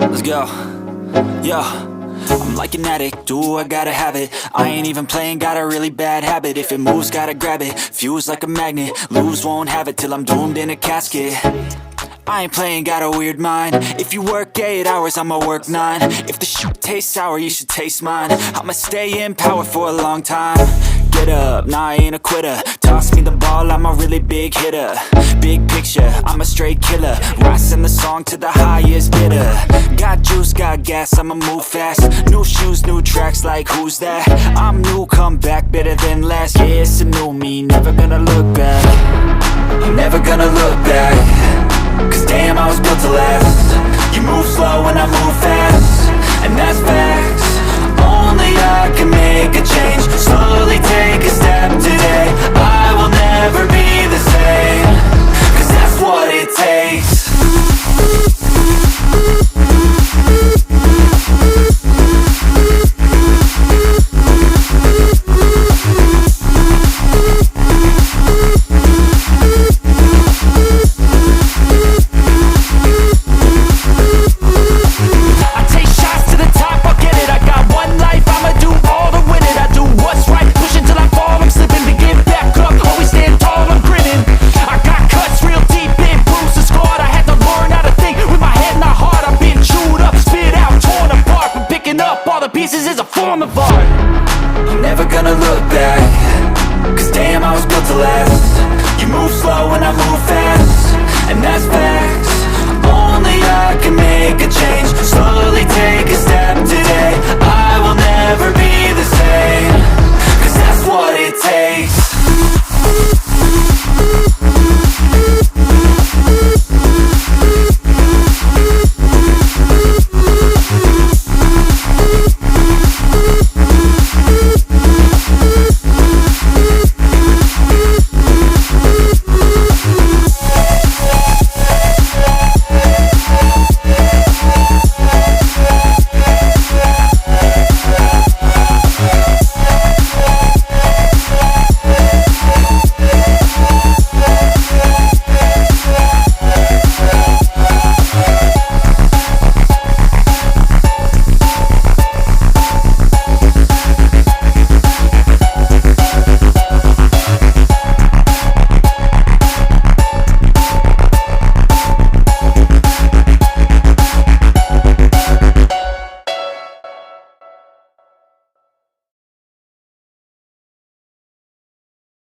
Let's go. Yo, I'm like an addict, do I gotta have it. I ain't even playing, got a really bad habit. If it moves, gotta grab it, fuse like a magnet. Lose, won't have it till I'm doomed in a casket. I ain't playing, got a weird mind. If you work 8 hours, I'ma work 9. If the shit tastes sour, you should taste mine. I'ma stay in power for a long time. Get up, nah, I ain't a quitter. Toss me the ball, I'm a really big hitter. Big picture, I'm a straight killer. Rising the song to the highest bidder. Got juice, got gas, I'ma move fast. New shoes, new tracks, like who's that? I'm new, come back, better than last. Yeah, it's a new me, never gonna look back. I'm never gonna look back. Cause damn, I was built to last. You move slow and I move fast, and that's facts. Only I can make a change. Slowly take a step today. I will never be the same. Cause that's what it takes. Pieces is a form of art. I'm never gonna look back. Cause damn, I was built to last. You move slow and I move fast, and that's facts. Only I can make a change. Slowly take a step